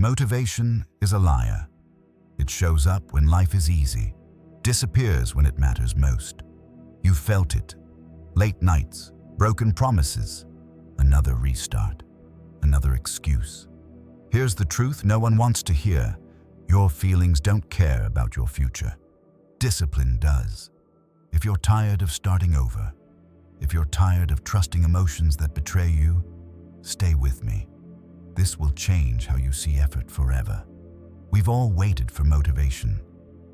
Motivation is a liar. It shows up when life is easy, disappears when it matters most. You felt it. Late nights, broken promises, another restart, another excuse. Here's the truth no one wants to hear. Your feelings don't care about your future. Discipline does. If you're tired of starting over, if you're tired of trusting emotions that betray you, stay with me. This will change how you see effort forever. We've all waited for motivation.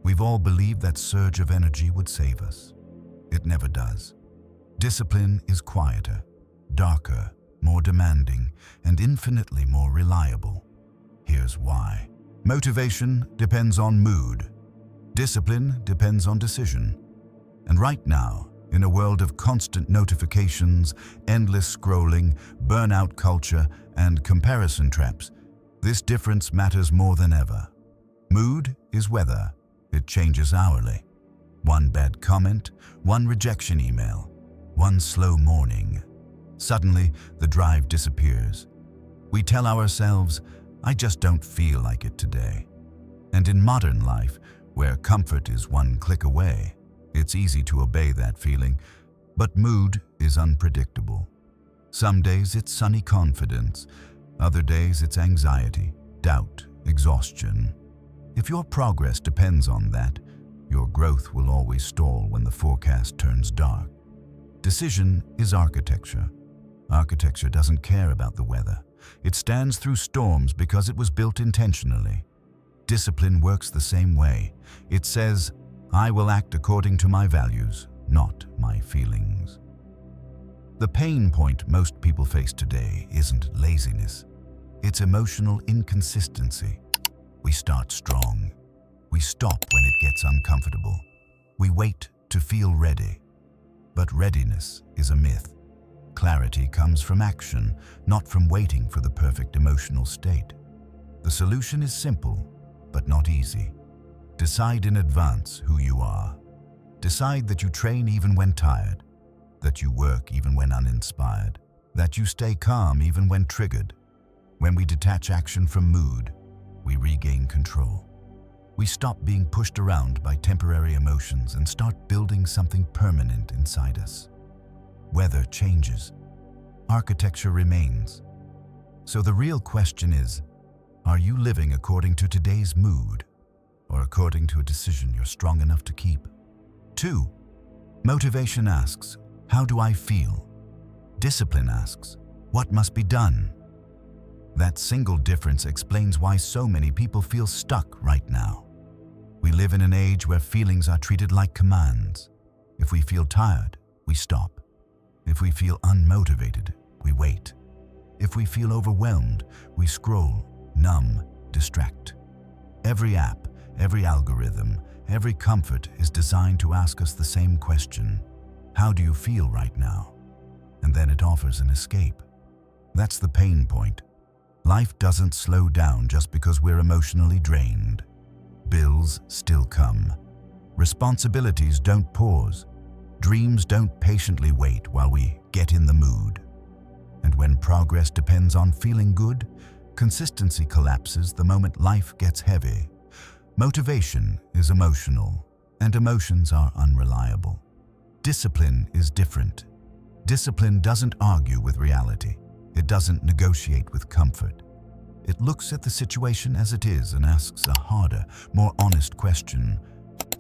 We've all believed that surge of energy would save us. It never does. Discipline is quieter, darker, more demanding, and infinitely more reliable. Here's why. Motivation depends on mood. Discipline depends on decision. And right now, in a world of constant notifications, endless scrolling, burnout culture, and comparison traps, this difference matters more than ever. Mood is weather. It changes hourly. One bad comment, one rejection email, one slow morning. Suddenly, the drive disappears. We tell ourselves, I just don't feel like it today. And in modern life, where comfort is one click away, it's easy to obey that feeling, but mood is unpredictable. Some days it's sunny confidence, other days it's anxiety, doubt, exhaustion. If your progress depends on that, your growth will always stall when the forecast turns dark. Decision is architecture. Architecture doesn't care about the weather. It stands through storms because it was built intentionally. Discipline works the same way. It says, I will act according to my values, not my feelings. The pain point most people face today isn't laziness. It's emotional inconsistency. We start strong. We stop when it gets uncomfortable. We wait to feel ready. But readiness is a myth. Clarity comes from action, not from waiting for the perfect emotional state. The solution is simple, but not easy. Decide in advance who you are. Decide that you train even when tired, that you work even when uninspired, that you stay calm even when triggered. When we detach action from mood, we regain control. We stop being pushed around by temporary emotions and start building something permanent inside us. Weather changes. Architecture remains. So the real question is, are you living according to today's mood or according to a decision you're strong enough to keep? 2. Motivation asks, how do I feel? Discipline asks, what must be done? That single difference explains why so many people feel stuck right now. We live in an age where feelings are treated like commands. If we feel tired, we stop. If we feel unmotivated, we wait. If we feel overwhelmed, we scroll, numb, distract. Every app, every algorithm, every comfort is designed to ask us the same question. How do you feel right now? And then it offers an escape. That's the pain point. Life doesn't slow down just because we're emotionally drained. Bills still come. Responsibilities don't pause. Dreams don't patiently wait while we get in the mood. And when progress depends on feeling good, consistency collapses the moment life gets heavy. Motivation is emotional, and emotions are unreliable. Discipline is different. Discipline doesn't argue with reality. It doesn't negotiate with comfort. It looks at the situation as it is and asks a harder, more honest question.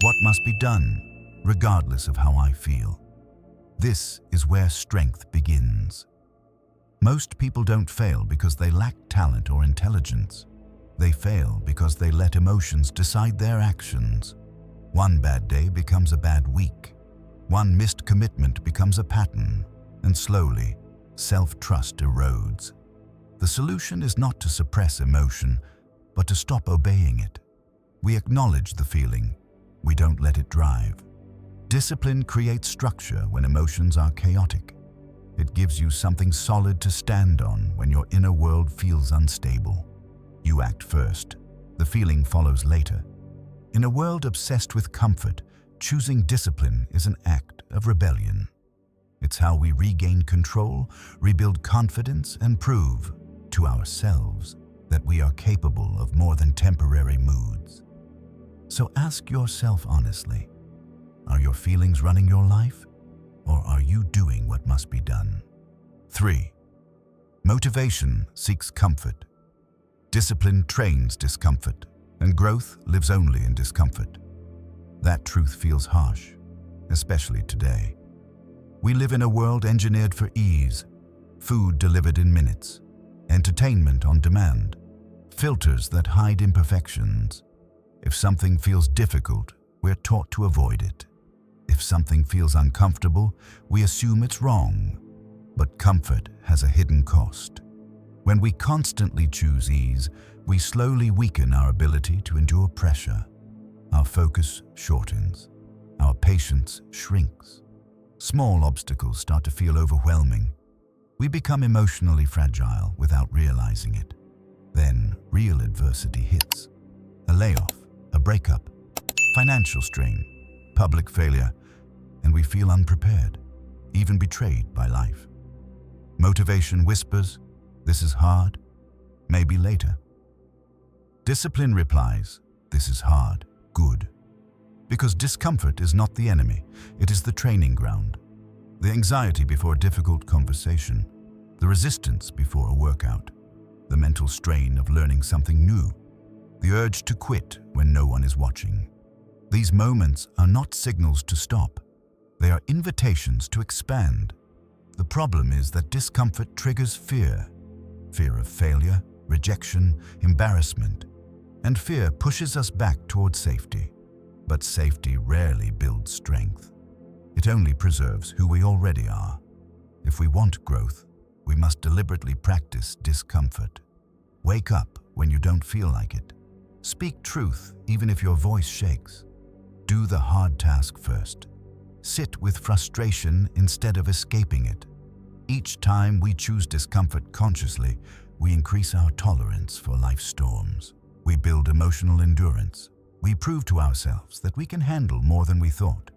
What must be done, regardless of how I feel? This is where strength begins. Most people don't fail because they lack talent or intelligence. They fail because they let emotions decide their actions. One bad day becomes a bad week. One missed commitment becomes a pattern, and slowly, self-trust erodes. The solution is not to suppress emotion, but to stop obeying it. We acknowledge the feeling. We don't let it drive. Discipline creates structure when emotions are chaotic. It gives you something solid to stand on when your inner world feels unstable. You act first. The feeling follows later. In a world obsessed with comfort, choosing discipline is an act of rebellion. It's how we regain control, rebuild confidence, and prove to ourselves that we are capable of more than temporary moods. So ask yourself honestly, are your feelings running your life, or are you doing what must be done? 3. Motivation seeks comfort. Discipline trains discomfort, and growth lives only in discomfort. That truth feels harsh, especially today. We live in a world engineered for ease, food delivered in minutes, entertainment on demand, filters that hide imperfections. If something feels difficult, we're taught to avoid it. If something feels uncomfortable, we assume it's wrong. But comfort has a hidden cost. When we constantly choose ease, we slowly weaken our ability to endure pressure. Our focus shortens. Our patience shrinks. Small obstacles start to feel overwhelming. We become emotionally fragile without realizing it. Then real adversity hits. A layoff, a breakup, financial strain, public failure, and we feel unprepared, even betrayed by life. Motivation whispers, "This is hard, maybe later." Discipline replies, "This is hard, good." Because discomfort is not the enemy, it is the training ground. The anxiety before a difficult conversation, the resistance before a workout, the mental strain of learning something new, the urge to quit when no one is watching. These moments are not signals to stop. They are invitations to expand. The problem is that discomfort triggers fear. Fear of failure, rejection, embarrassment. And fear pushes us back towards safety. But safety rarely builds strength. It only preserves who we already are. If we want growth, we must deliberately practice discomfort. Wake up when you don't feel like it. Speak truth even if your voice shakes. Do the hard task first. Sit with frustration instead of escaping it. Each time we choose discomfort consciously, we increase our tolerance for life's storms. We build emotional endurance. We prove to ourselves that we can handle more than we thought.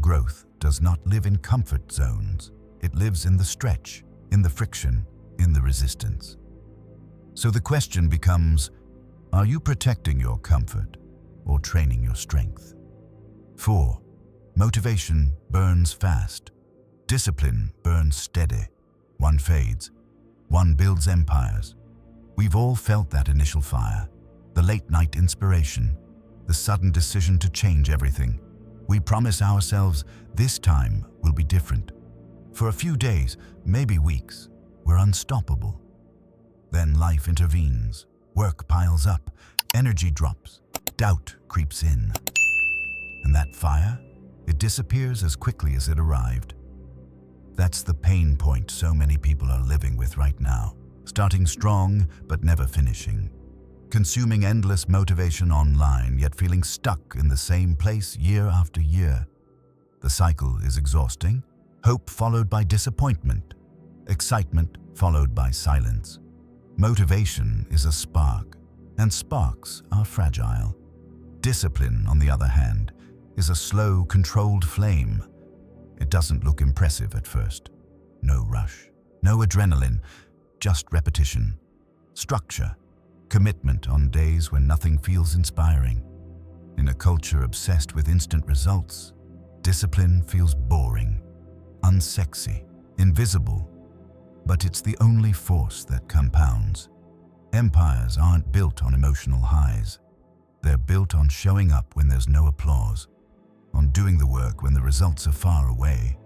Growth does not live in comfort zones. It lives in the stretch, in the friction, in the resistance. So the question becomes, are you protecting your comfort or training your strength? 4. Motivation burns fast. Discipline burns steady. One fades. One builds empires. We've all felt that initial fire, the late-night inspiration, the sudden decision to change everything. We promise ourselves this time will be different. For a few days, maybe weeks, we're unstoppable. Then life intervenes. Work piles up. Energy drops. Doubt creeps in. And that fire? It disappears as quickly as it arrived. That's the pain point so many people are living with right now. Starting strong, but never finishing. Consuming endless motivation online, yet feeling stuck in the same place year after year. The cycle is exhausting. Hope followed by disappointment. Excitement followed by silence. Motivation is a spark, and sparks are fragile. Discipline, on the other hand, is a slow, controlled flame. It doesn't look impressive at first. No rush, no adrenaline, just repetition, structure, commitment on days when nothing feels inspiring. In a culture obsessed with instant results, discipline feels boring, unsexy, invisible, but it's the only force that compounds. Empires aren't built on emotional highs. They're built on showing up when there's no applause, on doing the work when the results are far away,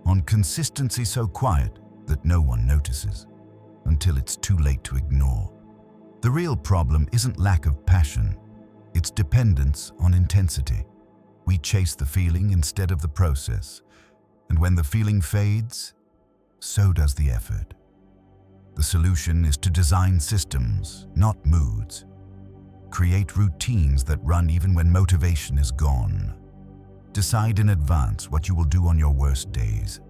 on consistency so quiet that no one notices, until it's too late to ignore. The real problem isn't lack of passion, it's dependence on intensity. We chase the feeling instead of the process, and when the feeling fades, so does the effort. The solution is to design systems, not moods. Create routines that run even when motivation is gone. Decide in advance what you will do on your worst days,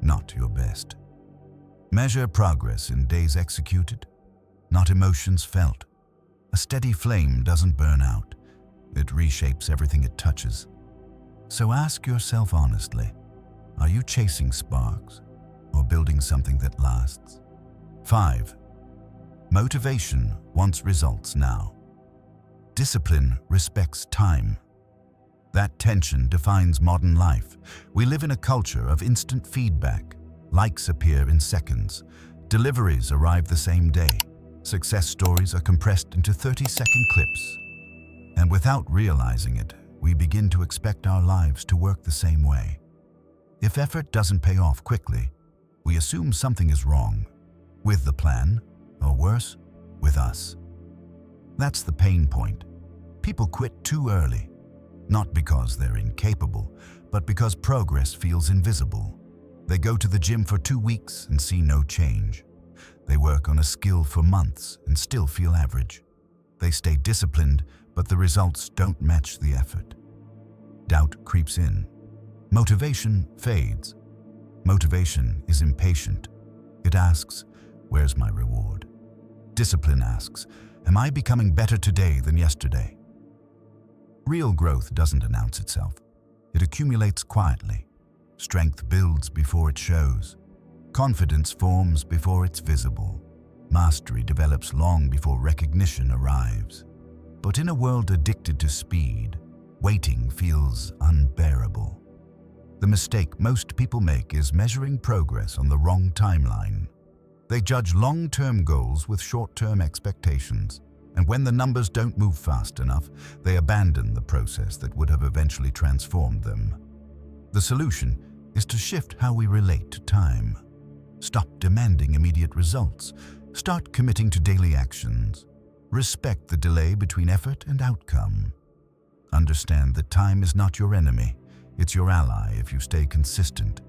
not your best. Measure progress in days executed, not emotions felt. A steady flame doesn't burn out. It reshapes everything it touches. So ask yourself honestly, are you chasing sparks or building something that lasts? 5. Motivation wants results now. Discipline respects time. That tension defines modern life. We live in a culture of instant feedback. Likes appear in seconds. Deliveries arrive the same day. Success stories are compressed into 30-second clips. And without realizing it, we begin to expect our lives to work the same way. If effort doesn't pay off quickly, we assume something is wrong with the plan, or worse, with us. That's the pain point. People quit too early, not because they're incapable, but because progress feels invisible. They go to the gym for 2 weeks and see no change. They work on a skill for months and still feel average. They stay disciplined, but the results don't match the effort. Doubt creeps in. Motivation fades. Motivation is impatient. It asks, "Where's my reward?" Discipline asks, "Am I becoming better today than yesterday?" Real growth doesn't announce itself. It accumulates quietly. Strength builds before it shows. Confidence forms before it's visible. Mastery develops long before recognition arrives. But in a world addicted to speed, waiting feels unbearable. The mistake most people make is measuring progress on the wrong timeline. They judge long-term goals with short-term expectations, and when the numbers don't move fast enough, they abandon the process that would have eventually transformed them. The solution is to shift how we relate to time. Stop demanding immediate results. Start committing to daily actions. Respect the delay between effort and outcome. Understand that time is not your enemy. It's your ally if you stay consistent.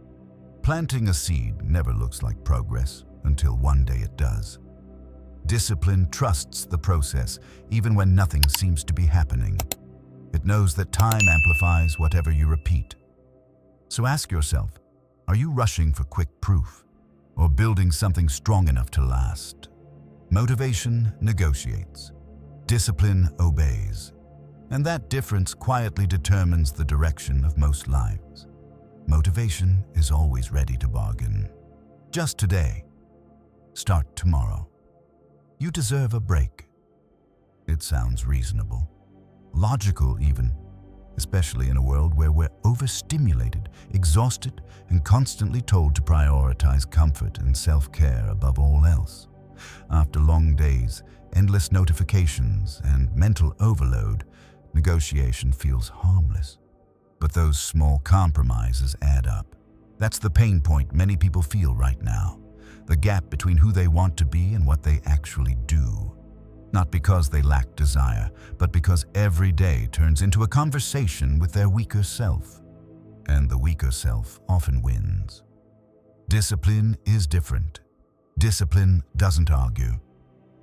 Planting a seed never looks like progress until one day it does. Discipline trusts the process even when nothing seems to be happening. It knows that time amplifies whatever you repeat. So ask yourself, are you rushing for quick proof or building something strong enough to last? Motivation negotiates. Discipline obeys. And that difference quietly determines the direction of most lives. Motivation is always ready to bargain. Just today. Start tomorrow. You deserve a break. It sounds reasonable, logical even, especially in a world where we're overstimulated, exhausted, and constantly told to prioritize comfort and self-care above all else. After long days, endless notifications, and mental overload, negotiation feels harmless. But those small compromises add up. That's the pain point many people feel right now. The gap between who they want to be and what they actually do. Not because they lack desire, but because every day turns into a conversation with their weaker self. And the weaker self often wins. Discipline is different. Discipline doesn't argue.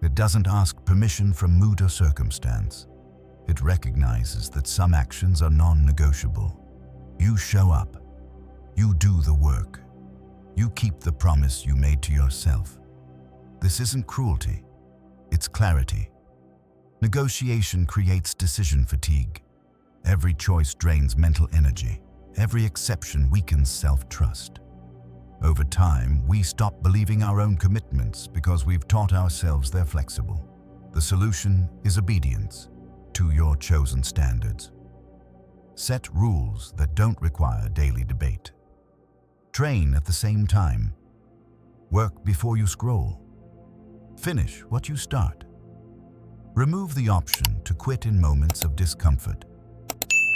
It doesn't ask permission from mood or circumstance. It recognizes that some actions are non-negotiable. You show up. You do the work. You keep the promise you made to yourself. This isn't cruelty. It's clarity. Negotiation creates decision fatigue. Every choice drains mental energy. Every exception weakens self-trust. Over time, we stop believing our own commitments because we've taught ourselves they're flexible. The solution is obedience to your chosen standards. Set rules that don't require daily debate. Train at the same time. Work before you scroll. Finish what you start. Remove the option to quit in moments of discomfort.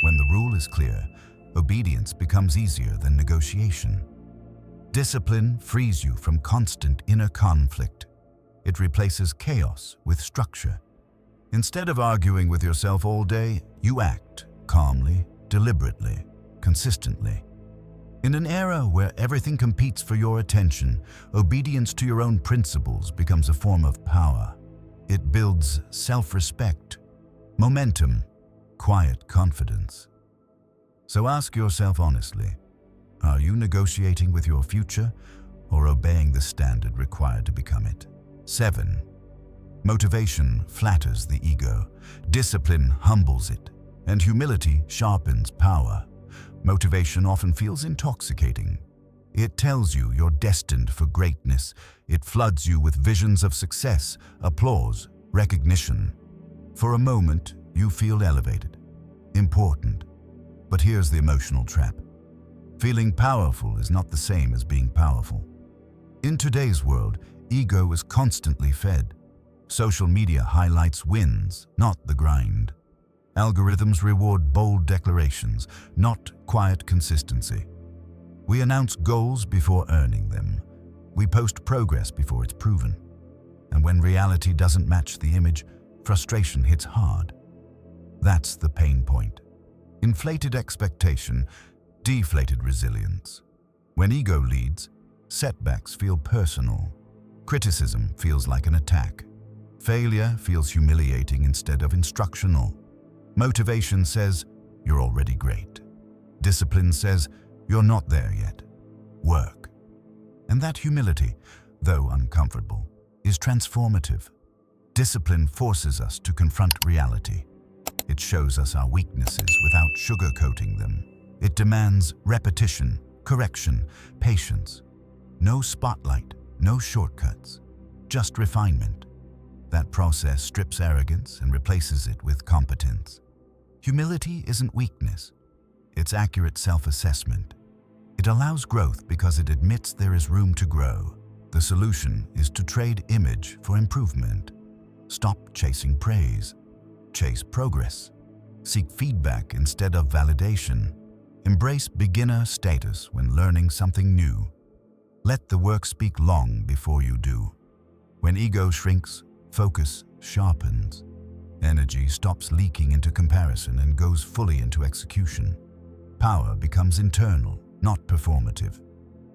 When the rule is clear, obedience becomes easier than negotiation. Discipline frees you from constant inner conflict. It replaces chaos with structure. Instead of arguing with yourself all day, you act calmly, deliberately, consistently. In an era where everything competes for your attention, obedience to your own principles becomes a form of power. It builds self-respect, momentum, quiet confidence. So ask yourself honestly, are you negotiating with your future or obeying the standard required to become it? 7. Motivation flatters the ego. Discipline humbles it, and humility sharpens power. Motivation often feels intoxicating. It tells you you're destined for greatness. It floods you with visions of success, applause, recognition. For a moment, you feel elevated, important. But here's the emotional trap. Feeling powerful is not the same as being powerful. In today's world, ego is constantly fed. Social media highlights wins, not the grind. Algorithms reward bold declarations, not quiet consistency. We announce goals before earning them. We post progress before it's proven. And when reality doesn't match the image, frustration hits hard. That's the pain point. Inflated expectation, deflated resilience. When ego leads, setbacks feel personal. Criticism feels like an attack. Failure feels humiliating instead of instructional. Motivation says, you're already great. Discipline says, you're not there yet. Work. And that humility, though uncomfortable, is transformative. Discipline forces us to confront reality. It shows us our weaknesses without sugarcoating them. It demands repetition, correction, patience. No spotlight, no shortcuts, just refinement. That process strips arrogance and replaces it with competence. Humility isn't weakness. It's accurate self-assessment. It allows growth because it admits there is room to grow. The solution is to trade image for improvement. Stop chasing praise. Chase progress. Seek feedback instead of validation. Embrace beginner status when learning something new. Let the work speak long before you do. When ego shrinks, focus sharpens. Energy stops leaking into comparison and goes fully into execution. Power becomes internal, not performative.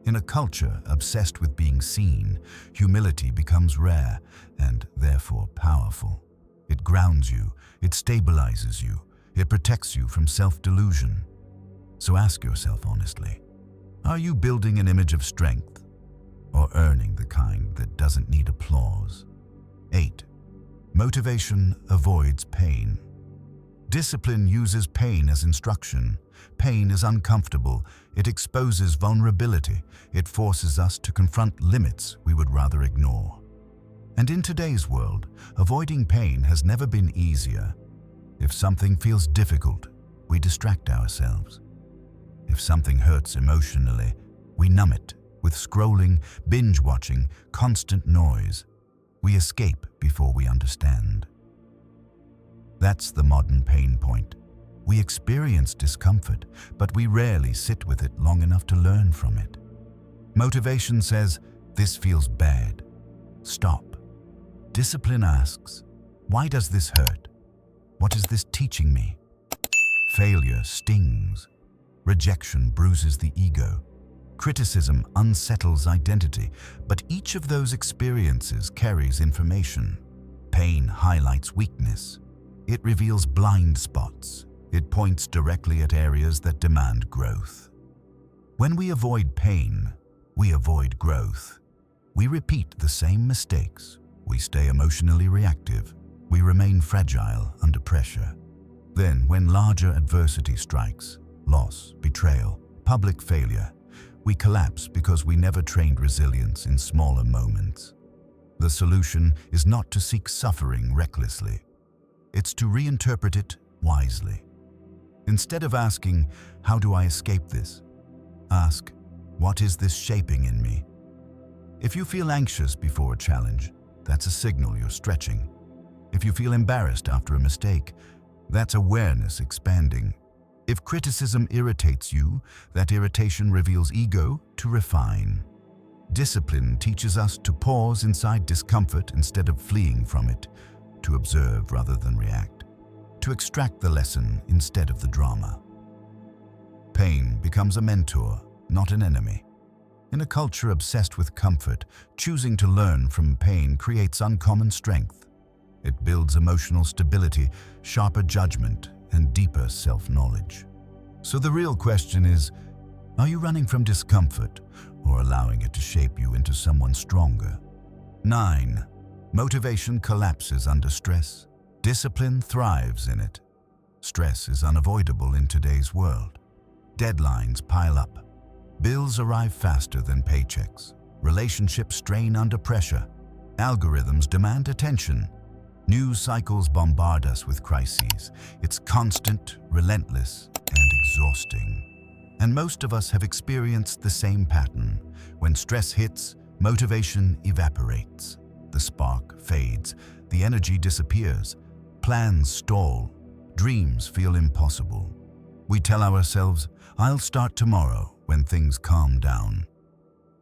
In a culture obsessed with being seen, humility becomes rare and therefore powerful. It grounds you, it stabilizes you, it protects you from self-delusion. So ask yourself honestly, are you building an image of strength or earning the kind that doesn't need applause? 8. Motivation avoids pain. Discipline uses pain as instruction. Pain is uncomfortable. It exposes vulnerability. It forces us to confront limits we would rather ignore. And in today's world, avoiding pain has never been easier. If something feels difficult, we distract ourselves. If something hurts emotionally, we numb it with scrolling, binge-watching, constant noise. We escape before we understand. That's the modern pain point. We experience discomfort, but we rarely sit with it long enough to learn from it. Motivation says, this feels bad. Stop. Discipline asks, why does this hurt? What is this teaching me? Failure stings. Rejection bruises the ego. Criticism unsettles identity, but each of those experiences carries information. Pain highlights weakness. It reveals blind spots. It points directly at areas that demand growth. When we avoid pain, we avoid growth. We repeat the same mistakes. We stay emotionally reactive. We remain fragile under pressure. Then, when larger adversity strikes, loss, betrayal, public failure, we collapse because we never trained resilience in smaller moments. The solution is not to seek suffering recklessly. It's to reinterpret it wisely. Instead of asking, how do I escape this? Ask, what is this shaping in me? If you feel anxious before a challenge, that's a signal you're stretching. If you feel embarrassed after a mistake, that's awareness expanding. If criticism irritates you, that irritation reveals ego to refine. Discipline teaches us to pause inside discomfort instead of fleeing from it, to observe rather than react, to extract the lesson instead of the drama. Pain becomes a mentor, not an enemy. In a culture obsessed with comfort, choosing to learn from pain creates uncommon strength. It builds emotional stability, sharper judgment, and deeper self-knowledge. So the real question is, are you running from discomfort or allowing it to shape you into someone stronger? 9. Motivation collapses under stress. Discipline thrives in it. Stress is unavoidable in today's world. Deadlines pile up. Bills arrive faster than paychecks. Relationships strain under pressure. Algorithms demand attention. News cycles bombard us with crises. It's constant, relentless, and exhausting. And most of us have experienced the same pattern. When stress hits, motivation evaporates. The spark fades. The energy disappears. Plans stall. Dreams feel impossible. We tell ourselves, "I'll start tomorrow when things calm down."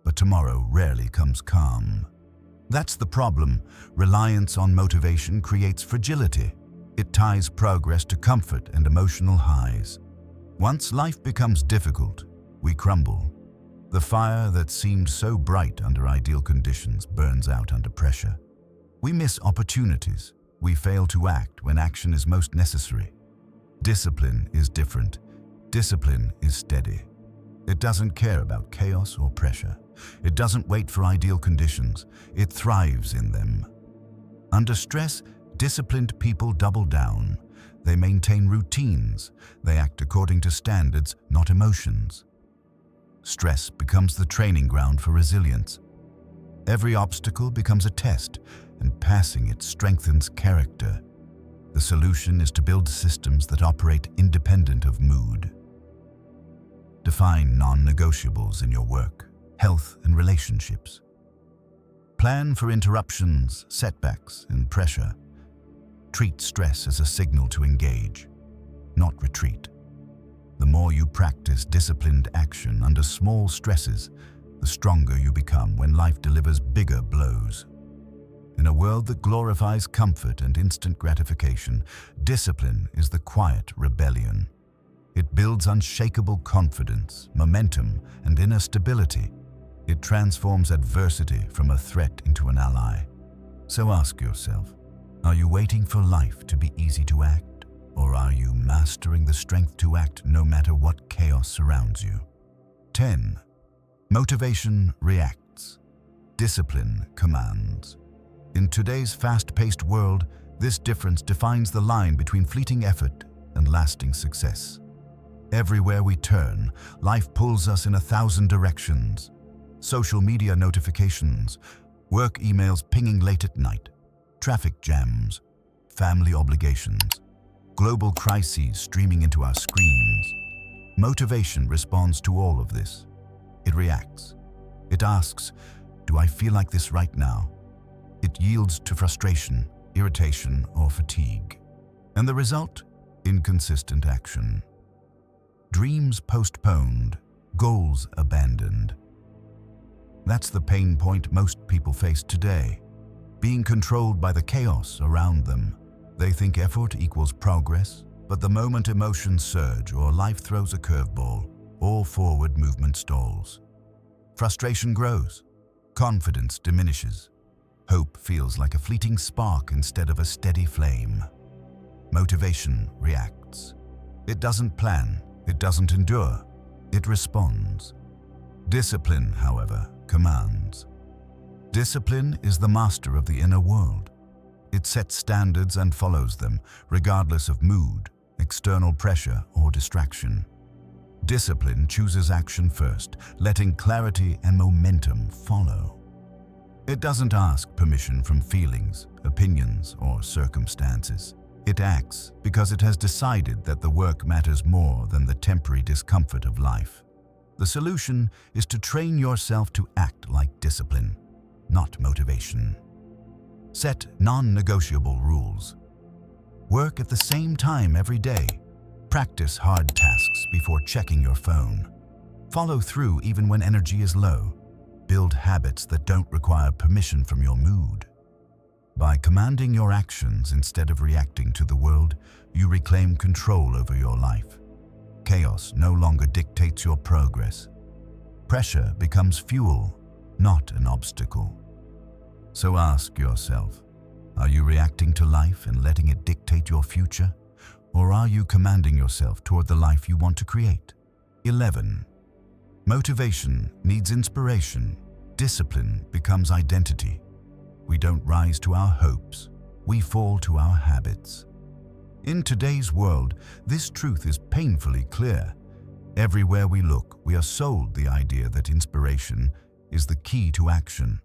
But tomorrow rarely comes calm. That's the problem. Reliance on motivation creates fragility. It ties progress to comfort and emotional highs. Once life becomes difficult, we crumble. The fire that seemed so bright under ideal conditions burns out under pressure. We miss opportunities. We fail to act when action is most necessary. Discipline is different. Discipline is steady. It doesn't care about chaos or pressure. It doesn't wait for ideal conditions. It thrives in them. Under stress, disciplined people double down. They maintain routines. They act according to standards, not emotions. Stress becomes the training ground for resilience. Every obstacle becomes a test, and passing it strengthens character. The solution is to build systems that operate independent of mood. Define non-negotiables in your work, health, and relationships. Plan for interruptions, setbacks, and pressure. Treat stress as a signal to engage, not retreat. The more you practice disciplined action under small stresses, the stronger you become when life delivers bigger blows. In a world that glorifies comfort and instant gratification, discipline is the quiet rebellion. It builds unshakable confidence, momentum, and inner stability. It transforms adversity from a threat into an ally. So ask yourself, are you waiting for life to be easy to act, or are you mastering the strength to act no matter what chaos surrounds you? 10. Motivation reacts. Discipline commands. In today's fast-paced world, this difference defines the line between fleeting effort and lasting success. Everywhere we turn, life pulls us in 1,000 directions. Social media notifications, work emails pinging late at night, traffic jams, family obligations, global crises streaming into our screens. Motivation responds to all of this. It reacts. It asks, do I feel like this right now? It yields to frustration, irritation, or fatigue. And the result? Inconsistent action. Dreams postponed, goals abandoned. That's the pain point most people face today. Being controlled by the chaos around them. They think effort equals progress, but the moment emotions surge or life throws a curveball, all forward movement stalls. Frustration grows. Confidence diminishes. Hope feels like a fleeting spark instead of a steady flame. Motivation reacts. It doesn't plan. It doesn't endure. It responds. Discipline, however, commands. Discipline is the master of the inner world. It sets standards and follows them, regardless of mood, external pressure, or distraction. Discipline chooses action first, letting clarity and momentum follow. It doesn't ask permission from feelings, opinions, or circumstances. It acts because it has decided that the work matters more than the temporary discomfort of life. The solution is to train yourself to act like discipline, not motivation. Set non-negotiable rules. Work at the same time every day. Practice hard tasks before checking your phone. Follow through even when energy is low. Build habits that don't require permission from your mood. By commanding your actions instead of reacting to the world, you reclaim control over your life. Chaos no longer dictates your progress. Pressure becomes fuel, not an obstacle. So ask yourself, are you reacting to life and letting it dictate your future? Or are you commanding yourself toward the life you want to create? 11. Motivation needs inspiration. Discipline becomes identity. We don't rise to our hopes, we fall to our habits. In today's world, this truth is painfully clear. Everywhere we look, we are sold the idea that inspiration is the key to action.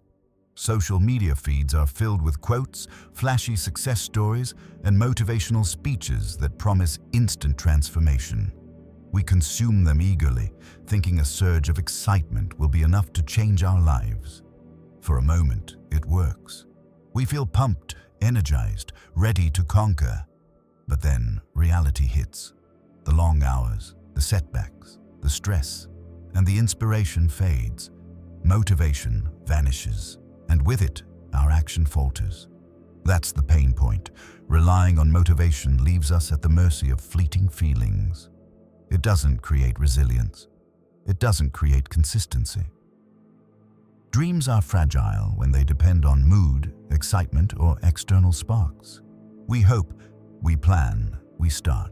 Social media feeds are filled with quotes, flashy success stories, and motivational speeches that promise instant transformation. We consume them eagerly, thinking a surge of excitement will be enough to change our lives. For a moment, it works. We feel pumped, energized, ready to conquer. But then reality hits. The long hours, the setbacks, the stress, and the inspiration fades. Motivation vanishes, and with it, our action falters. That's the pain point. Relying on motivation leaves us at the mercy of fleeting feelings. It doesn't create resilience. It doesn't create consistency. Dreams are fragile when they depend on mood, excitement, or external sparks. We hope, we plan, we start.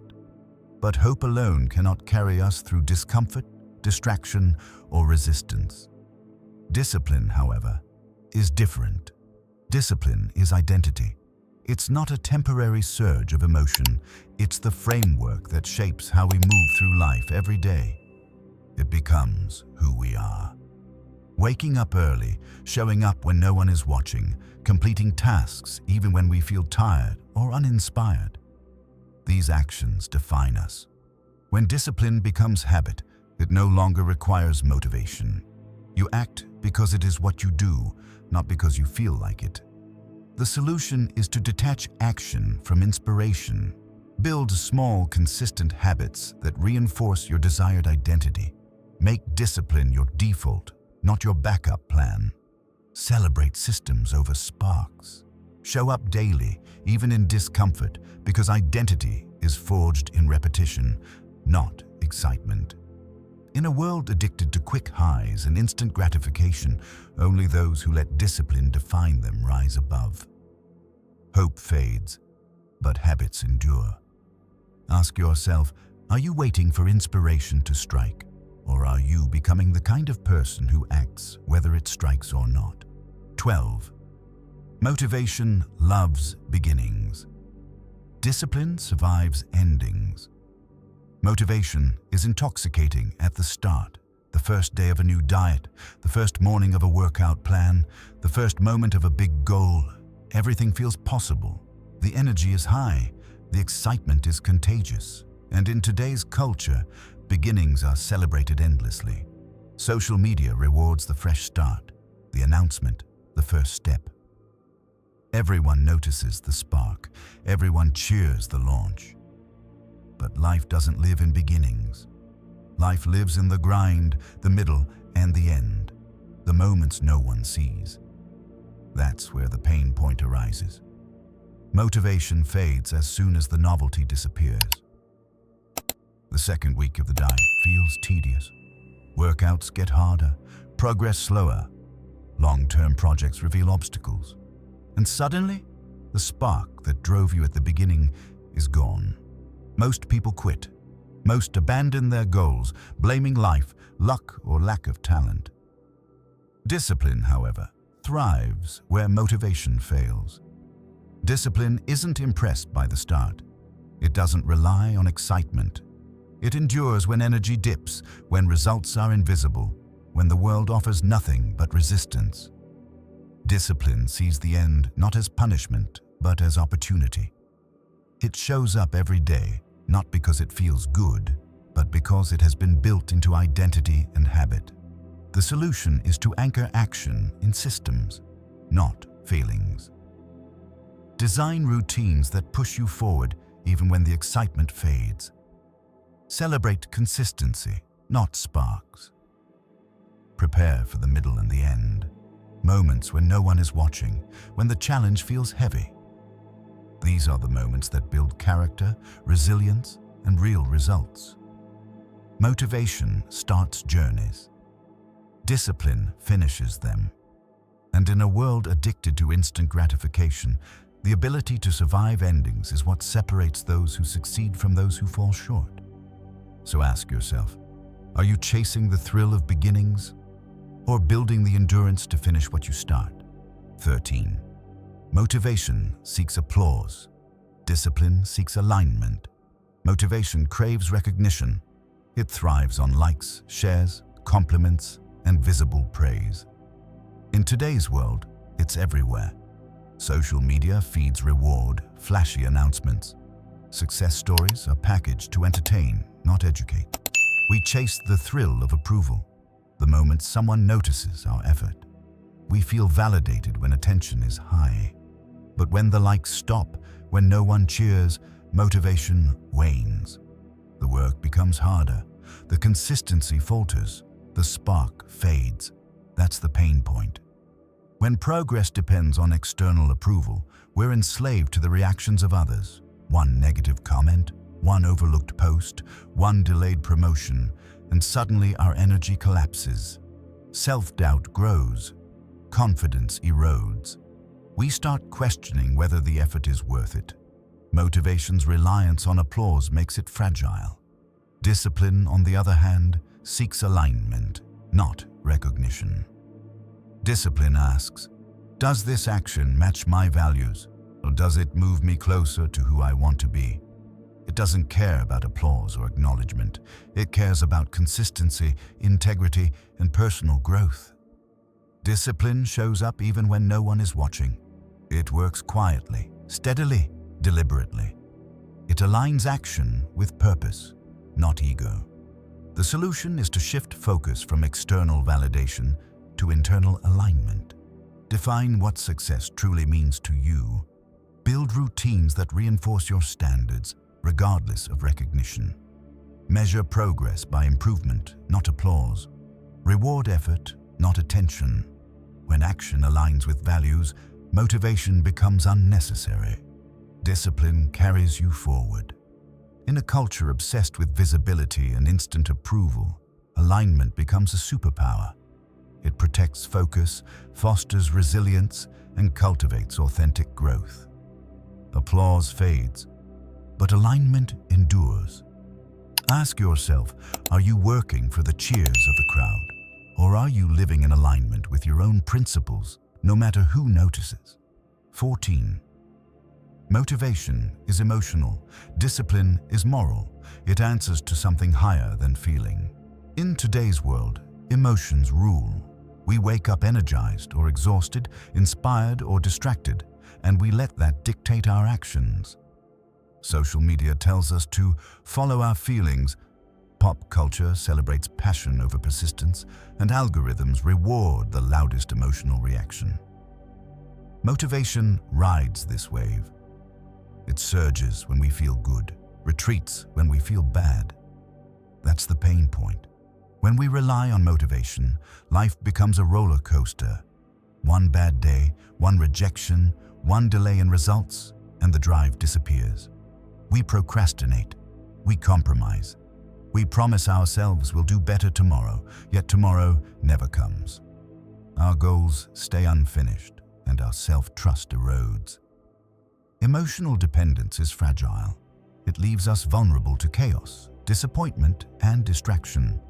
But hope alone cannot carry us through discomfort, distraction, or resistance. Discipline, however, is different. Discipline is identity. It's not a temporary surge of emotion. It's the framework that shapes how we move through life every day. It becomes who we are. Waking up early, showing up when no one is watching, completing tasks even when we feel tired or uninspired. These actions define us. When discipline becomes habit, it no longer requires motivation. You act because it is what you do, not because you feel like it. The solution is to detach action from inspiration. Build small, consistent habits that reinforce your desired identity. Make discipline your default, not your backup plan. Celebrate systems over sparks. Show up daily, even in discomfort, because identity is forged in repetition, not excitement. In a world addicted to quick highs and instant gratification, only those who let discipline define them rise above. Hope fades, but habits endure. Ask yourself, are you waiting for inspiration to strike? Or are you becoming the kind of person who acts whether it strikes or not? 12. Motivation loves beginnings. Discipline survives endings. Motivation is intoxicating at the start, the first day of a new diet, the first morning of a workout plan, the first moment of a big goal. Everything feels possible. The energy is high, the excitement is contagious. And in today's culture, beginnings are celebrated endlessly. Social media rewards the fresh start, the announcement, the first step. Everyone notices the spark. Everyone cheers the launch. But life doesn't live in beginnings. Life lives in the grind, the middle, and the end. The moments no one sees. That's where the pain point arises. Motivation fades as soon as the novelty disappears. The second week of the diet feels tedious. Workouts get harder, progress slower. Long-term projects reveal obstacles. And suddenly, the spark that drove you at the beginning is gone. Most people quit. Most abandon their goals, blaming life, luck, or lack of talent. Discipline, however, thrives where motivation fails. Discipline isn't impressed by the start. It doesn't rely on excitement. It endures when energy dips, when results are invisible, when the world offers nothing but resistance. Discipline sees the end not as punishment, but as opportunity. It shows up every day, not because it feels good, but because it has been built into identity and habit. The solution is to anchor action in systems, not feelings. Design routines that push you forward even when the excitement fades. Celebrate consistency, not sparks. Prepare for the middle and the end. Moments when no one is watching, when the challenge feels heavy. These are the moments that build character, resilience, and real results. Motivation starts journeys. Discipline finishes them. And in a world addicted to instant gratification, the ability to survive endings is what separates those who succeed from those who fall short. So ask yourself, are you chasing the thrill of beginnings or building the endurance to finish what you start? 13. Motivation seeks applause. Discipline seeks alignment. Motivation craves recognition. It thrives on likes, shares, compliments, and visible praise. In today's world, it's everywhere. Social media feeds reward, flashy announcements. Success stories are packaged to entertain, not educate. We chase the thrill of approval, the moment someone notices our effort. We feel validated when attention is high. But when the likes stop, when no one cheers, motivation wanes. The work becomes harder, the consistency falters, the spark fades. That's the pain point. When progress depends on external approval, we're enslaved to the reactions of others. One negative comment, one overlooked post, one delayed promotion, and suddenly our energy collapses. Self-doubt grows, confidence erodes. We start questioning whether the effort is worth it. Motivation's reliance on applause makes it fragile. Discipline, on the other hand, seeks alignment, not recognition. Discipline asks, does this action match my values, or does it move me closer to who I want to be? It doesn't care about applause or acknowledgement. It cares about consistency, integrity, and personal growth. Discipline shows up even when no one is watching. It works quietly, steadily, deliberately. It aligns action with purpose, not ego. The solution is to shift focus from external validation to internal alignment. Define what success truly means to you. Build routines that reinforce your standards, regardless of recognition. Measure progress by improvement, not applause. Reward effort, not attention. When action aligns with values, motivation becomes unnecessary. Discipline carries you forward. In a culture obsessed with visibility and instant approval, alignment becomes a superpower. It protects focus, fosters resilience, and cultivates authentic growth. Applause fades, but alignment endures. Ask yourself, are you working for the cheers of the crowd? Or are you living in alignment with your own principles, no matter who notices? 14. Motivation is emotional. Discipline is moral. It answers to something higher than feeling. In today's world, emotions rule. We wake up energized or exhausted, inspired or distracted, and we let that dictate our actions. Social media tells us to follow our feelings. Pop culture celebrates passion over persistence, and algorithms reward the loudest emotional reaction. Motivation rides this wave. It surges when we feel good, retreats when we feel bad. That's the pain point. When we rely on motivation, life becomes a roller coaster. One bad day, one rejection, one delay in results, and the drive disappears. We procrastinate. We compromise. We promise ourselves we'll do better tomorrow, yet tomorrow never comes. Our goals stay unfinished, and our self-trust erodes. Emotional dependence is fragile. It leaves us vulnerable to chaos, disappointment, and distraction.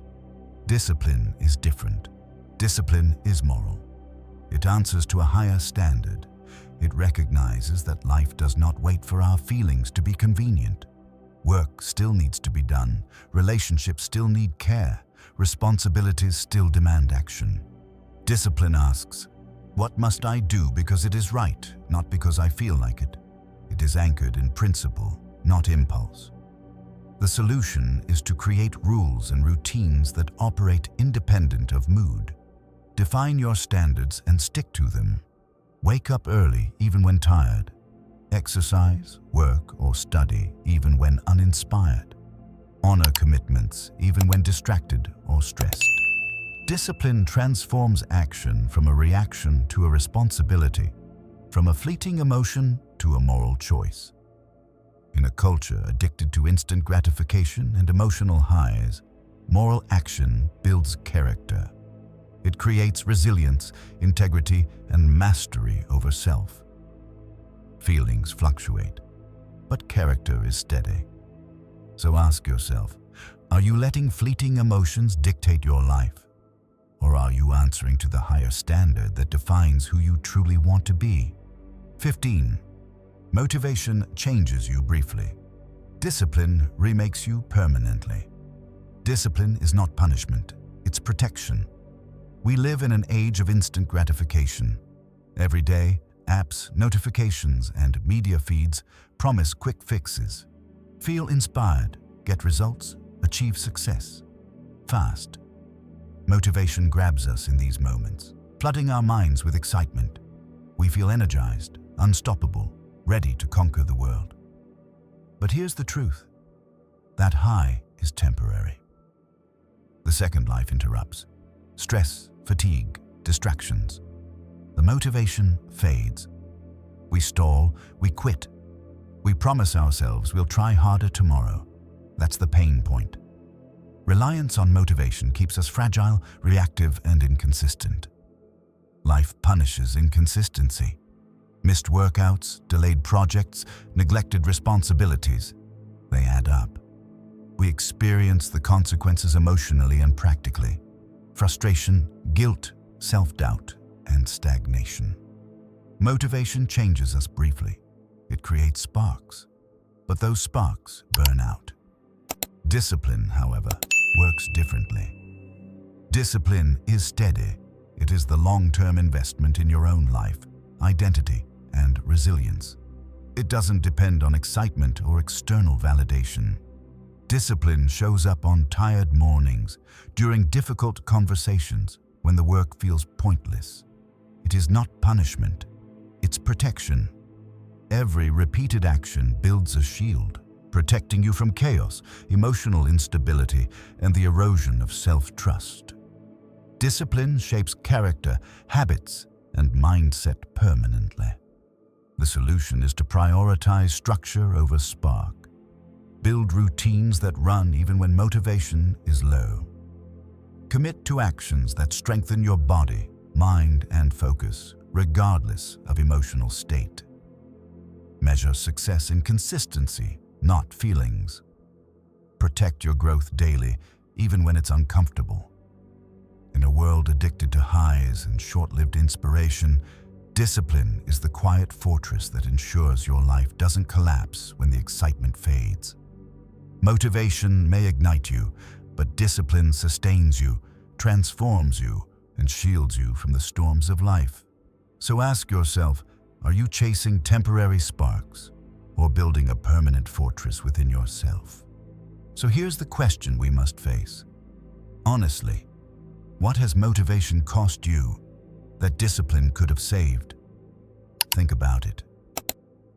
Discipline is different. Discipline is moral. It answers to a higher standard. It recognizes that life does not wait for our feelings to be convenient. Work still needs to be done. Relationships still need care. Responsibilities still demand action. Discipline asks, what must I do because it is right, not because I feel like it? It is anchored in principle, not impulse. The solution is to create rules and routines that operate independent of mood. Define your standards and stick to them. Wake up early even when tired. Exercise, work, or study even when uninspired. Honor commitments even when distracted or stressed. Discipline transforms action from a reaction to a responsibility, from a fleeting emotion to a moral choice. In a culture addicted to instant gratification and emotional highs, moral action builds character. It creates resilience, integrity, and mastery over self. Feelings fluctuate, but character is steady. So ask yourself, are you letting fleeting emotions dictate your life? Or are you answering to the higher standard that defines who you truly want to be? 15. Motivation changes you briefly. Discipline remakes you permanently. Discipline is not punishment, it's protection. We live in an age of instant gratification. Every day, apps, notifications, and media feeds promise quick fixes. Feel inspired, get results, achieve success. Fast. Motivation grabs us in these moments, flooding our minds with excitement. We feel energized, unstoppable, ready to conquer the world. But here's the truth. That high is temporary. The second life interrupts. Stress, fatigue, distractions. The motivation fades. We stall, we quit. We promise ourselves we'll try harder tomorrow. That's the pain point. Reliance on motivation keeps us fragile, reactive, and inconsistent. Life punishes inconsistency. Missed workouts, delayed projects, neglected responsibilities. They add up. We experience the consequences emotionally and practically. Frustration, guilt, self-doubt, and stagnation. Motivation changes us briefly. It creates sparks. But those sparks burn out. Discipline, however, works differently. Discipline is steady. It is the long-term investment in your own life, identity, and resilience. It doesn't depend on excitement or external validation. Discipline shows up on tired mornings, during difficult conversations, when the work feels pointless. It is not punishment, it's protection. Every repeated action builds a shield, protecting you from chaos, emotional instability, and the erosion of self-trust. Discipline shapes character, habits, and mindset permanently. The solution is to prioritize structure over spark. Build routines that run even when motivation is low. Commit to actions that strengthen your body, mind, and focus, regardless of emotional state. Measure success in consistency, not feelings. Protect your growth daily, even when it's uncomfortable. In a world addicted to highs and short-lived inspiration, discipline is the quiet fortress that ensures your life doesn't collapse when the excitement fades. Motivation may ignite you, but discipline sustains you, transforms you, and shields you from the storms of life. So ask yourself, are you chasing temporary sparks or building a permanent fortress within yourself? So here's the question we must face. Honestly, what has motivation cost you that discipline could have saved? Think about it.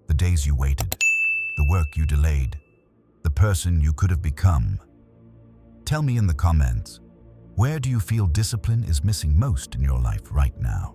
The days you waited, the work you delayed, the person you could have become. Tell me in the comments, where do you feel discipline is missing most in your life right now?